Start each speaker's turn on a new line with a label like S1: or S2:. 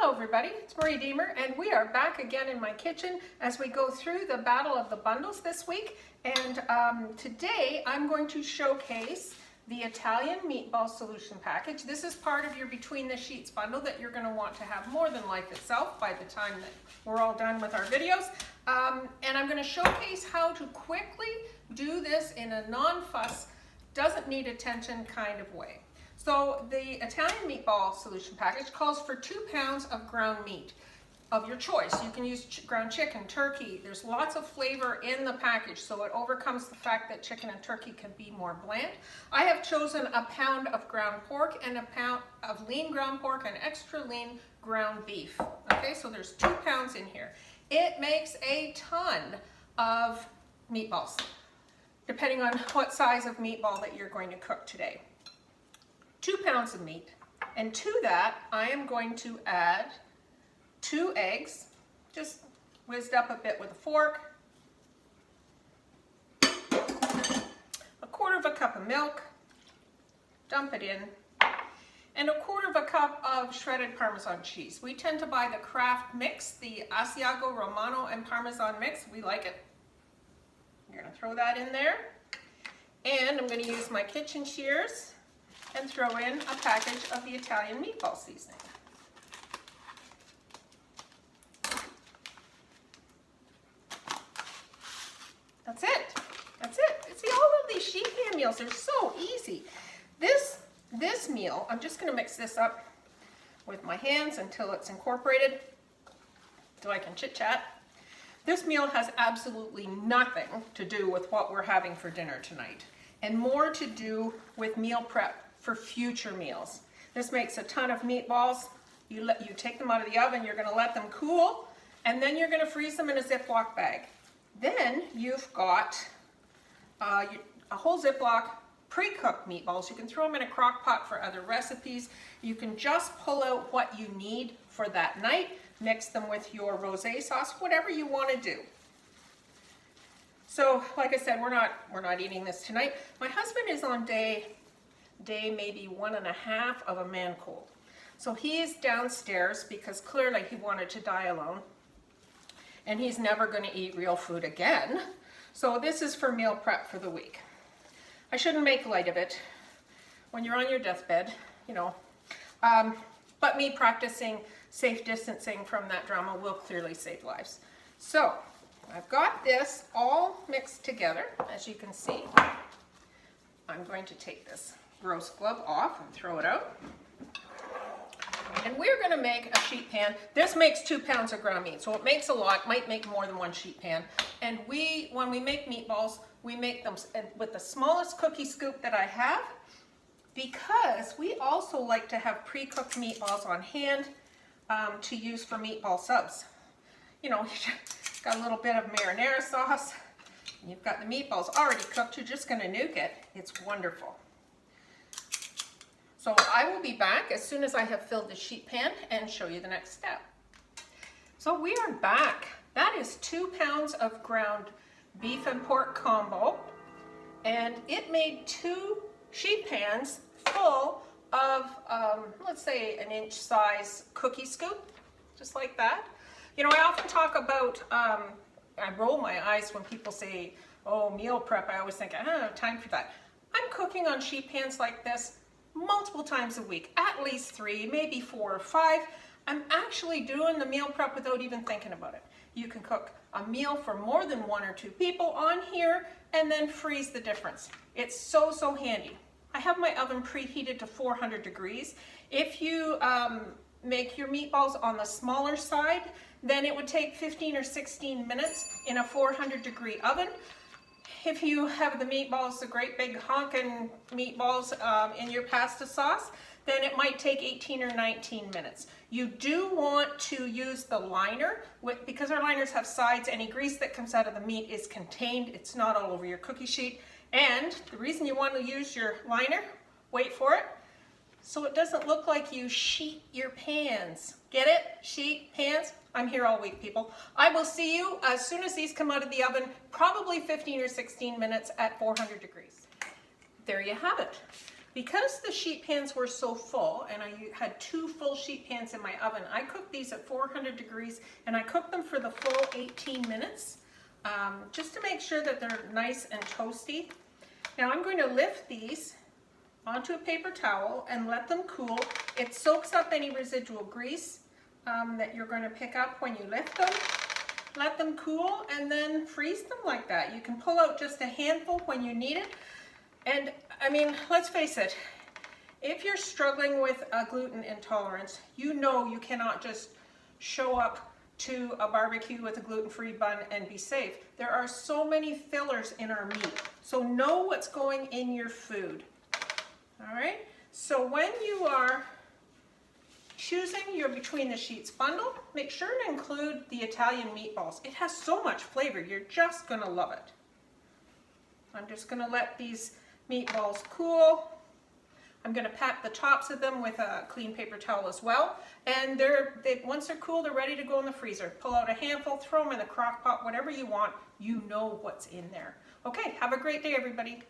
S1: Hello everybody, it's Marie Diemer and we are back again in my kitchen as we go through the Battle of the Bundles this week. And today I'm going to showcase the Italian meatball solution package. This is part of your Between the Sheets bundle that you're going to want to have more than life itself by the time that we're all done with our videos. And I'm going to showcase how to quickly do this in a non-fuss, doesn't need attention kind of way. So the Italian meatball solution package calls for 2 pounds of ground meat of your choice. You can use ground chicken, turkey. There's lots of flavor in the package, so it overcomes the fact that chicken and turkey can be more bland. I have chosen a pound of ground pork and a pound of lean ground pork and extra lean ground beef. Okay, so there's 2 pounds in here. It makes a ton of meatballs, depending on what size of meatball that you're going to cook today. 2 pounds of meat, and to that I am going to add 2 eggs, just whizzed up a bit with a fork, 1/4 cup of milk, dump it in, and 1/4 cup of shredded Parmesan cheese. We tend to buy the Kraft mix, the Asiago Romano and Parmesan mix. We like it. I'm going to throw that in there, and I'm going to use my kitchen shears and throw in a package of the Italian meatball seasoning. That's it. That's it. See, all of these sheet pan meals are so easy. This meal, I'm just going to mix this up with my hands until it's incorporated so I can chit chat. This meal has absolutely nothing to do with what we're having for dinner tonight, and more to do with meal prep for future meals. This makes a ton of meatballs. You take them out of the oven, you're going to let them cool, and then you're going to freeze them in a Ziploc bag. Then you've got a whole Ziploc pre-cooked meatballs. You can throw them in a crock pot for other recipes. You can just pull out what you need for that night, mix them with your rosé sauce, whatever you want to do. So, like I said, we're not eating this tonight. My husband is on day maybe 1.5 of a man cold. So he's downstairs because clearly he wanted to die alone, and he's never going to eat real food again. So this is for meal prep for the week. I shouldn't make light of it when you're on your deathbed, you know. But me practicing safe distancing from that drama will clearly save lives. So I've got this all mixed together, as you can see. I'm going to take this gross glove off and throw it out. And we're going to make a sheet pan. This makes 2 pounds of ground meat, so it makes a lot, might make more than 1 sheet pan. And when we make meatballs, we make them with the smallest cookie scoop that I have, because we also like to have pre-cooked meatballs on hand to use for meatball subs. You know, you've got a little bit of marinara sauce, and you've got the meatballs already cooked. You're just going to nuke it. It's wonderful. So I will be back as soon as I have filled the sheet pan and show you the next step. So we are back. That is 2 pounds of ground beef and pork combo, and it made 2 sheet pans full of, let's say, 1-inch size cookie scoop, just like that. You know, I often talk about, I roll my eyes when people say, oh, meal prep. I always think, I don't have time for that. I'm cooking on sheet pans like this multiple times a week, at least 3, maybe 4 or 5. I'm actually doing the meal prep without even thinking about it. You can cook a meal for more than 1 or 2 people on here and then freeze the difference. It's so handy. I have my oven preheated to 400 degrees. If you make your meatballs on the smaller side, then it would take 15 or 16 minutes in a 400 degree oven. If you have the meatballs, the great big honkin' meatballs in your pasta sauce, then it might take 18 or 19 minutes. You do want to use the liner, because our liners have sides. Any grease that comes out of the meat is contained. It's not all over your cookie sheet. And the reason you want to use your liner, wait for it, so it doesn't look like you sheet your pans. Get it? Sheet pans? I'm here all week, people. I will see you as soon as these come out of the oven, probably 15 or 16 minutes at 400 degrees. There you have it. Because the sheet pans were so full, and I had 2 full sheet pans in my oven, I cooked these at 400 degrees, and I cooked them for the full 18 minutes, just to make sure that they're nice and toasty. Now I'm going to lift these onto a paper towel and let them cool. It soaks up any residual grease that you're going to pick up when you lift them. Let them cool and then freeze them like that. You can pull out just a handful when you need it. And I mean, let's face it, if you're struggling with a gluten intolerance, you know you cannot just show up to a barbecue with a gluten-free bun and be safe. There are so many fillers in our meat, so know what's going in your food. All right, so when you are choosing your Between the Sheets bundle, make sure to include the Italian meatballs. It has so much flavor, you're just gonna love it. I'm just gonna let these meatballs cool. I'm going to pat the tops of them with a clean paper towel as well. And once they're cool, they're ready to go in the freezer. Pull out a handful, throw them in the crock pot, whatever you want. You know what's in there. Okay, have a great day, everybody.